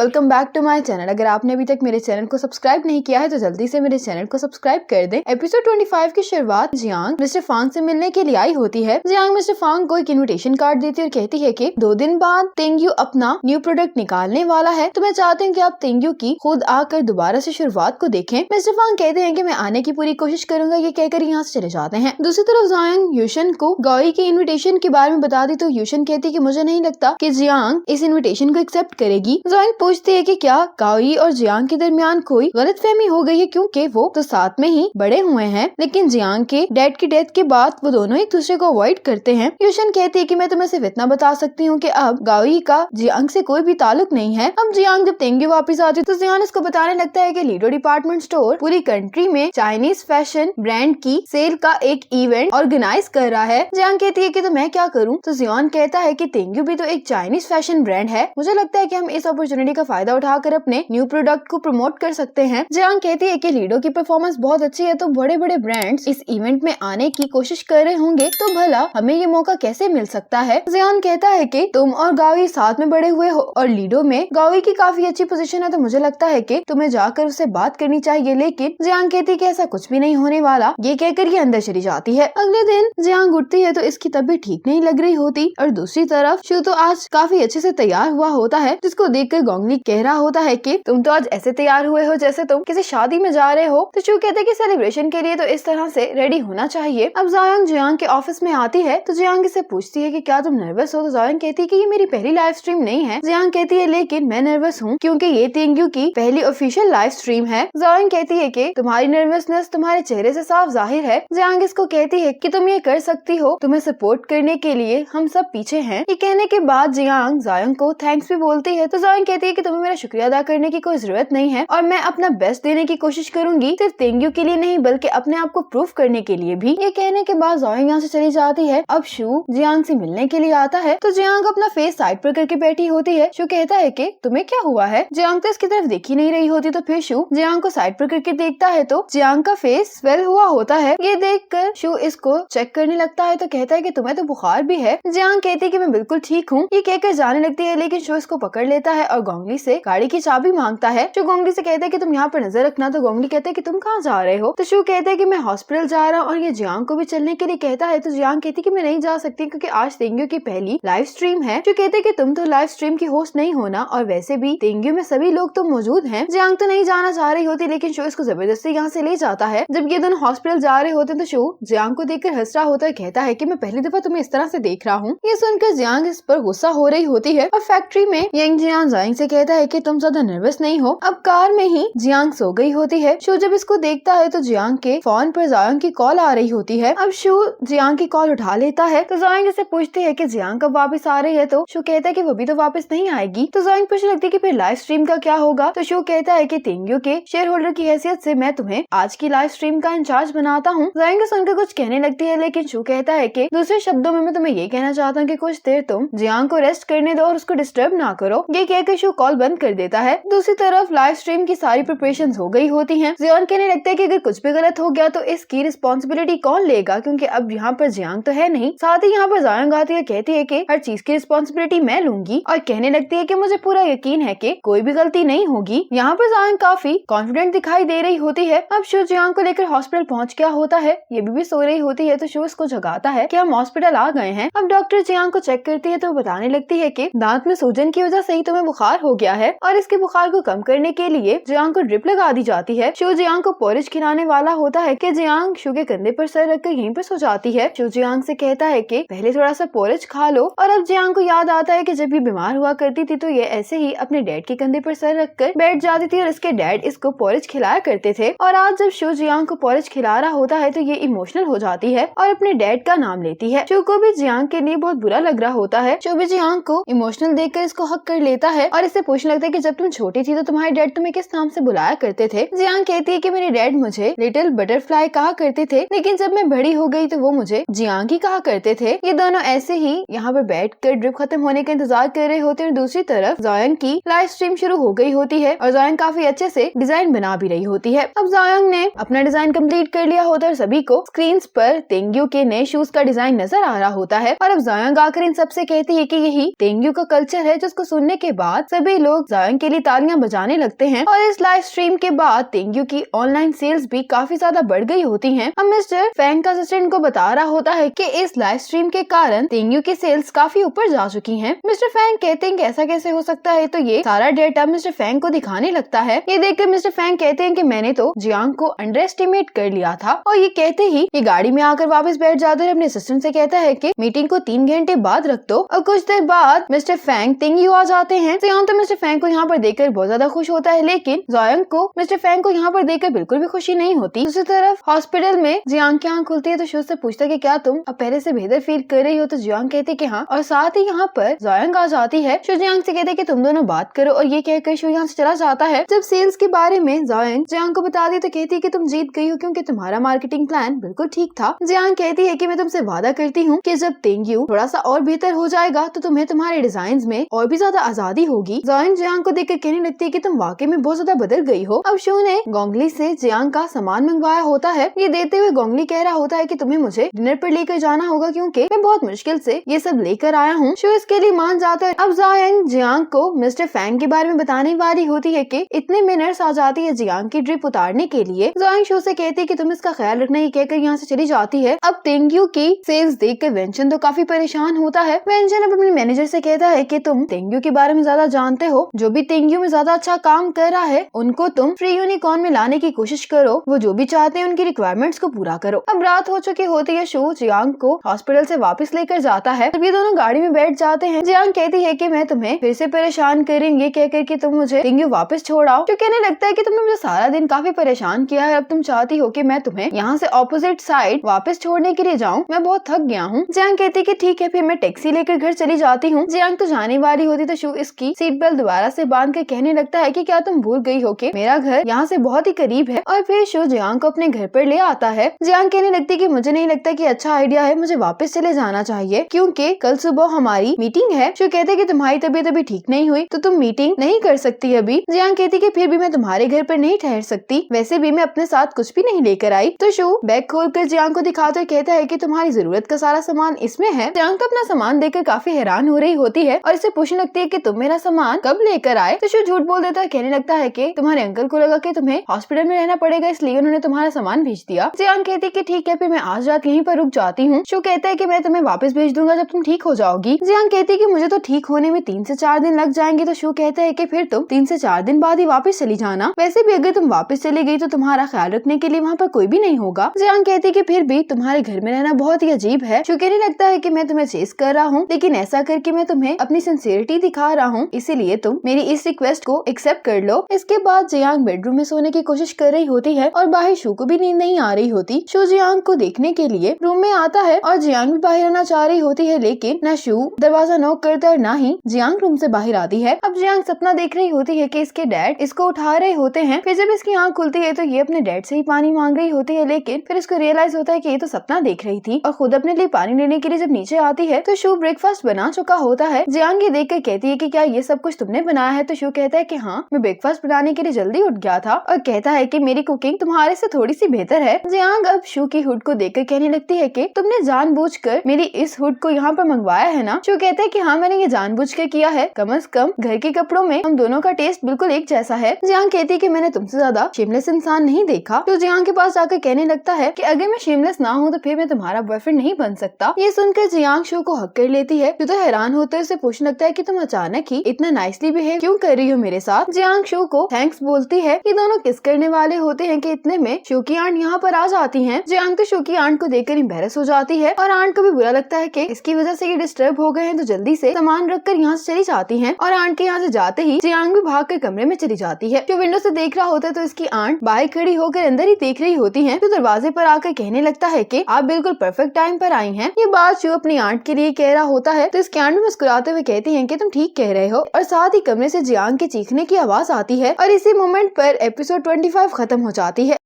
Welcome back to my channel. अगर आपने अभी तक मेरे चैनल को सब्सक्राइब नहीं किया है तो जल्दी से मेरे चैनल को सब्सक्राइब कर दें। एपिसोड 25 की शुरुआत जियांग मिस्टर फांग से मिलने के लिए आई होती है। जियांग मिस्टर फांग को एक इनविटेशन कार्ड देती है और कहती है कि 2 दिन बाद तेंग्यू अपना न्यू प्रोडक्ट निकालने वाला है, तो मैं चाहती हूँ कि आप तेंग्यू की खुद आकर दोबारा से शुरुआत को देखें। मिस्टर फांग कहते हैं कि मैं आने की पूरी कोशिश करूंगा। ये कहकर यहाँ से चले जाते हैं। दूसरी तरफ जियांग यूशन को गाओई के इन्विटेशन के बारे में बता दी तो यूशन कहती है कि मुझे नहीं लगता कि जियांग इस इन्विटेशन को एक्सेप्ट करेगी। जियांग पूछती है कि क्या गाओई और जियांग के दरमियान कोई गलतफहमी हो गई है, क्योंकि वो तो साथ में ही बड़े हुए हैं, लेकिन जियांग के डैड की डेथ के बाद वो दोनों एक दूसरे को अवॉइड करते हैं। यूशन कहती है कि मैं तुम्हें सिर्फ इतना बता सकती हूँ कि अब गाओई का जियांग से कोई भी ताल्लुक नहीं है। अब जियांग जब तेंग्यू वापस आती है तो जियांग इसको बताने लगता है कि लीडो डिपार्टमेंट स्टोर पूरी कंट्री में चाइनीज फैशन ब्रांड की सेल का एक इवेंट ऑर्गेनाइज कर रहा है। जियांग कहती है कि तो मैं क्या करूँ, तो जियांग कहता है कि तेंग्यू भी तो एक चाइनीज फैशन ब्रांड है। मुझे लगता है कि हम इस अपॉर्चुनिटी का फायदा उठाकर अपने न्यू प्रोडक्ट को प्रमोट कर सकते हैं। जियांग कहती है कि लीडो की परफॉर्मेंस बहुत अच्छी है, तो बड़े बड़े ब्रांड्स इस इवेंट में आने की कोशिश कर रहे होंगे, तो भला हमें ये मौका कैसे मिल सकता है। जियांग कहता है कि तुम और गाओई साथ में बड़े हुए हो और लीडो में गाओई की काफी अच्छी पोजीशन है, तो मुझे लगता है कि तुम्हें जाकर उससे बात करनी चाहिए। लेकिन जियांग कहती है कि ऐसा कुछ भी नहीं होने वाला। ये कहकर ये अंदर चली जाती है। अगले दिन जियांग उठती है तो इसकी तबीयत ठीक नहीं लग रही होती और दूसरी तरफ शू तो आज काफी अच्छे से तैयार हुआ होता है, जिसको देखकर गोंगली कह रहा होता है कि तुम तो आज ऐसे तैयार हुए हो जैसे तुम किसी शादी में जा रहे हो। तो शू कहते हैं कि सेलिब्रेशन के लिए तो इस तरह से रेडी होना चाहिए। अब जियांग जियांग के ऑफिस में आती है तो जियांग से पूछती है कि क्या तुम नर्वस हो, तो जियांग कहती है कि ये मेरी पहली लाइव स्ट्रीम नहीं है। जियांग कहती है लेकिन मैं नर्वस हूँ क्योंकि ये तेंग्यू की पहली ऑफिशियल लाइव स्ट्रीम है। जियांग कहती है कि तुम्हारी नर्वसनेस तुम्हारे चेहरे से साफ जाहिर है। जियांग इसको कहती है कि तुम ये कर सकती हो, तुम्हें सपोर्ट करने के लिए हम सब पीछे हैं। ये कहने के बाद जियांग को थैंक्स भी बोलती है। तो जियांग कहती है कि तुम्हें मेरा शुक्रिया अदा करने की कोई जरूरत नहीं है और मैं अपना बेस्ट देने की कोशिश करूंगी, सिर्फ तेंग्यू के लिए नहीं बल्कि अपने आप को प्रूफ करने के लिए भी। ये कहने के बाद जियांग यहाँ से चली जाती है। अब शू जियांग से मिलने के लिए आता है तो जियांग अपना फेस साइड पर करके बैठी होती है। शू कहता है कि तुम्हें क्या हुआ है। जियांग तो इसकी तरफ देख ही नहीं रही होती, तो फिर शू जियांग को साइड पर करके देखता है तो जियांग का फेस स्वेल हुआ होता है। ये देखकर शू इसको चेक करने लगता है तो कहता है कि तुम्हें तो बुखार भी है। जियांग कहती है कि मैं बिल्कुल ठीक हूँ। ये कहकर जाने लगती है, लेकिन शू इसको पकड़ लेता है और गोंगली से गाड़ी की चाबी मांगता है। शू गोंगली से कहता है कि तुम यहाँ पर नजर रखना, तो गोंगली कहते है कि तुम कहाँ जा रहे हो। तो शू कहते है कि मैं हॉस्पिटल जा रहा हूँ और ये जियांग को भी चलने के लिए कहता है। तो जियांग कहती है कि मैं नहीं जा सकती क्योंकि आज तेंग्यू की पहली लाइव स्ट्रीम है। शू कहते है कि तुम तो लाइव स्ट्रीम की होस्ट नहीं होना और वैसे भी तेंग्यू में सभी लोग तो मौजूद हैं। जियांग तो नहीं जाना चाह रही होती, लेकिन शू इसको जबरदस्ती यहाँ से ले जाता है। जब ये दोनों हॉस्पिटल जा रहे होते हैं तो शू जियांग को देखकर हंस रहा होता है, कहता है कि मैं पहली दफा तुम्हें इस तरह से देख रहा हूँ। ये सुनकर जियांग इस पर गुस्सा हो रही होती है और फैक्ट्री में यंग जियांग से कहता है कि तुम ज्यादा नर्वस नहीं हो। अब कार में ही जियांग सो गई होती है। शू जब इसको देखता है तो जियांग के फोन पर जियांग की कॉल आ रही होती है। अब शू जियांग की कॉल उठा लेता है तो जियांग इसे पूछती है कि जियांग कब वापस आ रही है, तो शू कहता है कि वो भी तो वापस नहीं आएगी। तो जियांग पूछने लगती है कि फिर लाइव स्ट्रीम का क्या होगा। तो शू कहता है कि तेंग्यू के शेयर होल्डर की हैसियत से मैं तुम्हें आज की लाइव स्ट्रीम का इंचार्ज बनाता हूँ। जियांग सुनकर कुछ कहने लगती है, लेकिन शू कहता है कि दूसरे शब्दों में मैं तुम्हें ये कहना चाहता हूँ कि कुछ देर तुम जियांग को रेस्ट करने दो और उसको डिस्टर्ब ना करो। ये कहकर शू कॉल बंद कर देता है। दूसरी तरफ लाइव स्ट्रीम की सारी प्रिपरेशंस हो गई होती हैं। जियांग कहने लगता है कि अगर कुछ भी गलत हो गया तो इसकी रिस्पॉन्सिबिलिटी कौन लेगा, क्योंकि अब यहाँ पर जियांग तो है नहीं। साथ ही यहाँ पर जियांग आती है, कहती है कि हर चीज की रिस्पॉन्सिबिलिटी मैं लूंगी और कहने लगती है कि मुझे पूरा यकीन है कि कोई भी गलती नहीं होगी। यहाँ पर जियांग काफी कॉन्फिडेंट दिखाई दे रही होती है। अब शू जियांग को लेकर हॉस्पिटल पहुँच गया होता है। ये भी सो रही होती है तो शू इसको जगाता है कि हम हॉस्पिटल आ गए हैं। अब डॉक्टर जियांग को चेक करती है तो बताने लगती है कि दांत में सूजन की वजह से ही तुम्हें बुखार हो गया है और इसके बुखार को कम करने के लिए जियांग को ड्रिप लगा दी जाती है। शू जियांग को पोरिज खिलाने वाला होता है कि जियांग शू के कंधे पर सर रखकर यहीं पर सो जाती है। शू जियांग से कहता है कि पहले थोड़ा सा पोरिज खा लो। और अब जियांग को याद आता है कि जब ये बीमार हुआ करती थी तो ये ऐसे ही अपने डैड के कंधे पर सर रखकर बैठ जाती थी और इसके डैड इसको पोरिज खिलाया करते थे। और आज जब शू जियांग को पोरिज खिला रहा होता है तो ये इमोशनल हो जाती है और अपने डैड का नाम लेती है। शू को भी जियांग के लिए बहुत बुरा लग रहा होता है। शू भी जियांग को इमोशनल देखकर इसको हक कर लेता है और इससे पूछने लगता है कि जब तुम छोटी थी तो तुम्हारे डैड तुम्हें किस नाम से बुलाया करते थे। जियांग कहती है कि मेरे डैड मुझे लिटिल बटरफ्लाई कहा करते थे, लेकिन जब मैं बड़ी हो गई तो वो मुझे जियांग ही कहा करते थे। ये दोनों ऐसे ही यहाँ पर बैठकर ड्रिप खत्म होने का इंतजार कर रहे होते हैं। दूसरी तरफ जियांग की लाइव स्ट्रीम शुरू हो गई होती है और जियांग काफी अच्छे से डिजाइन बना भी रही होती है। अब जियांग ने अपना डिजाइन कंप्लीट कर लिया होता है और सभी को स्क्रीन पर तेंग्यू के नए शूज का डिजाइन नजर आ रहा होता है। और अब जियांग आकर इन सबसे कहती है कि यही तेंग्यू का कल्चर है, जिसको सुनने के बाद सभी सभी लोग जायंग के लिए तालियां बजाने लगते हैं और इस लाइव स्ट्रीम के बाद तेंग्यू की ऑनलाइन सेल्स भी काफी ज्यादा बढ़ गई होती हैं। अब मिस्टर फैंग का असिस्टेंट को बता रहा होता है कि इस लाइव स्ट्रीम के कारण तेंग्यू की सेल्स काफी ऊपर जा चुकी हैं। मिस्टर फैंग कहते हैं कि ऐसा कैसे हो सकता है, तो ये सारा डेटा मिस्टर फैंग को दिखाने लगता है। ये देखकर मिस्टर फैंग कहते हैं कि मैंने तो जियांग को अंडर एस्टिमेट कर लिया था। और ये कहते ही ये गाड़ी में आकर वापस बैठ जाता है, अपने असिस्टेंट से कहता है कि मीटिंग को 3 घंटे बाद रख दो। और कुछ देर बाद मिस्टर फैंग तेंग्यू आ जाते हैं। जियांग तो मिस्टर फैंग को यहाँ पर देखकर बहुत ज्यादा खुश होता है, लेकिन जायंग को मिस्टर फैंग को यहाँ पर देखकर बिल्कुल भी खुशी नहीं होती। दूसरी तरफ हॉस्पिटल में जियांग की आंख खुलती है तो शू से पूछता है कि क्या तुम अब पहले से बेहतर फील कर रही हो, तो जियांग कहती है कि हाँ। और साथ ही यहाँ पर जायंग आ जाती है। शू जियांग से कहते हैं कि तुम दोनों बात करो, और ये कहकर शू यहाँ से चला जाता है। जब सेल्स के बारे में जायंग जियांग को बता दी तो कहती है कि तुम जीत गई हो, क्योंकि तुम्हारा मार्केटिंग प्लान बिल्कुल ठीक था। जियांग कहती है कि मैं तुमसे वादा करती हूँ कि जब तेंग्यू थोड़ा सा और बेहतर हो जाएगा तो तुम्हें तुम्हारे डिजाइन में और भी ज्यादा आजादी होगी। जायंग जियांग को देखकर कहने लगती है कि तुम वाकई में बहुत ज्यादा बदल गई हो। अब शू ने गोंगली से जियांग का सामान मंगवाया होता है। ये देते हुए गोंगली कह रहा होता है कि तुम्हें मुझे डिनर पर लेकर जाना होगा, क्योंकि मैं बहुत मुश्किल से ये सब लेकर आया हूँ। शू इसके लिए मान जाता है। अब जायंग जियांग को मिस्टर फैंग के बारे में बताने वाली होती है कि इतने में नर्स आ जाती है जियांग की ड्रिप उतारने के लिए। जायंग शू से कहती है कि तुम इसका ख्याल रखना, ये कहकर यहाँ से चली जाती है। अब तेंग्यू की सेल्स देखकर वेंचन तो काफी परेशान होता है। वेंचन अब अपने मैनेजर से कहता है कि तुम तेंग्यू के बारे में ज्यादा जानते हो, जो भी तेंग्यू में ज्यादा अच्छा काम कर रहा है उनको तुम फ्री यूनिकॉर्न में लाने की कोशिश करो, वो जो भी चाहते हैं उनकी रिक्वायरमेंट्स को पूरा करो। अब रात हो चुकी होती है। शू जियांग को हॉस्पिटल से वापस लेकर जाता है। तब ये दोनों गाड़ी में बैठ जाते हैं। जियांग कहती है कि मैं तुम्हें फिर से परेशान करेंगे, कहकर कि तुम मुझे तेंग्यू वापस छोड़ाओ। तो कहने लगता है कि तुमने मुझे सारा दिन काफी परेशान किया है, अब तुम चाहती हो कि मैं तुम्हें यहाँ से ऑपोजिट साइड वापस छोड़ने के लिए जाऊँ, मैं बहुत थक गया हूँ। जियांग कहती है कि ठीक है, फिर मैं टैक्सी लेकर घर चली जाती हूँ। जियांग तो जाने वाली होती तो शू इसकी सीट बेल्ट दोबारा से बांध कर कहने लगता है कि क्या तुम भूल गई हो कि मेरा घर यहाँ से बहुत ही करीब है। और फिर शू जियांग को अपने घर पर ले आता है। जियांग कहने लगती है कि मुझे नहीं लगता कि अच्छा आइडिया है, मुझे वापस चले जाना चाहिए, क्योंकि कल सुबह हमारी मीटिंग है। शू कहते हैं कि तुम्हारी तबीयत अभी ठीक नहीं हुई तो तुम मीटिंग नहीं कर सकती अभी। जियांग कहती है कि फिर भी मैं तुम्हारे घर पर नहीं ठहर सकती, वैसे भी मैं अपने साथ कुछ भी नहीं लेकर आई। तो शू बैग खोलकर जियांग को दिखाते हुए कहता है कि तुम्हारी जरूरत का सारा सामान इसमें है। जियांग तो अपना सामान देखकर काफी हैरान हो रही होती है और इसे पूछने लगती है कि तुम मेरा सामान कब लेकर आए। तो शू झूठ बोल देता है, कहने लगता है कि तुम्हारे अंकल को लगा कि तुम्हें हॉस्पिटल में रहना पड़ेगा, इसलिए उन्होंने तुम्हारा सामान भेज दिया। जियांग कहती है कि ठीक है, फिर मैं आज रात यहीं पर रुक जाती हूँ। शू कहता है कि मैं तुम्हें वापस भेज दूंगा जब तुम ठीक हो जाओगी। जियांग कहती है कि मुझे तो ठीक होने में 3 से 4 दिन लग जाएंगे। तो शू कहता है कि फिर तुम 3 से 4 दिन बाद ही वापस चली जाना, वैसे भी अगर तुम वापस चली गई तो तुम्हारा ख्याल रखने के लिए वहाँ पर कोई भी नहीं होगा। जियांग कहती है कि फिर भी तुम्हारे घर में रहना बहुत ही अजीब है। शू कहने लगता है कि मैं तुम्हें चेस कर रहा हूँ, लेकिन ऐसा करके मैं तुम्हें अपनी सिंसियरिटी दिखा रहा हूँ, इसीलिए तुम मेरी इस रिक्वेस्ट को एक्सेप्ट कर लो। इसके बाद जियांग बेडरूम में सोने की कोशिश कर रही होती है और बाहर शू को भी नींद नहीं आ रही होती। शू जियांग को देखने के लिए रूम में आता है और जियांग भी बाहर आना चाह रही होती है, लेकिन न शू दरवाजा नॉक करता है न ही जियांग रूम से बाहर आती है। अब जियांग सपना देख रही होती है कि इसके डैड इसको उठा रहे होते हैं। फिर जब इसकी आंख खुलती है तो ये अपने डैड से ही पानी मांग रही होती है, लेकिन फिर इसको रियलाइज होता है कि ये तो सपना देख रही थी। और खुद अपने लिए पानी लेने के लिए जब नीचे आती है तो शू ब्रेकफास्ट बना चुका होता है। जियांग ये देखकर कहती है कि क्या ये सब कुछ तुमने बनाया है? तो शू कहता है कि हाँ, मैं ब्रेकफास्ट बनाने के लिए जल्दी उठ गया था, और कहता है कि मेरी कुकिंग तुम्हारे से थोड़ी सी बेहतर है। जियांग अब शू की हुड को देखकर कहने लगती है कि तुमने जानबूझकर मेरी इस हुड को यहाँ पर मंगवाया है ना? शू कहता है कि हाँ, मैंने ये जानबूझकर किया है, कम से कम घर के कपड़ों में हम दोनों का टेस्ट बिल्कुल एक जैसा है। जियांग कहती है कि मैंने तुमसे ज्यादा शेमलेस इंसान नहीं देखा। तो जियांग के पास जाकर कहने लगता है कि अगर मैं शेमलेस ना हूँ तो फिर मैं तुम्हारा बॉयफ्रेंड नहीं बन सकता। ये सुनकर जियांग शू को हक कर लेती है। तो हैरान होते हुए उसे पूछने लगता है कि तुम अचानक ही इतना नाइसली बिहेव क्यों कर रही हो मेरे साथ? जियांग शू को थैंक्स बोलती है। ये दोनों किस करने वाले होते हैं कि इतने में शू की आंट यहाँ पर आ जाती हैं। जियांग तो शू की आंट को देखकर एम्बैरेस हो जाती है और आंट को भी बुरा लगता है कि इसकी वजह से ये डिस्टर्ब हो गए हैं, तो जल्दी से सामान रखकर यहाँ से चली जाती हैं। और आंट के यहाँ से जाते ही जियांग भी भाग कर कमरे में चली जाती है। जो विंडो से देख रहा होता है तो इसकी आंट बाहर खड़ी होकर अंदर ही देख रही होती है। तो दरवाजे पर आकर कहने लगता है कि आप बिल्कुल परफेक्ट टाइम पर आई हैं। ये बात शू अपनी आंट के लिए कह रहा होता है तो इसकी आंट भी मुस्कुराते हुए कहती है कि तुम ठीक कह रहे हो। और साथ ही कमरे से जियांग के चीखने की आवाज आती है और इसी मोमेंट पर एपिसोड 25 खत्म हो जाती है।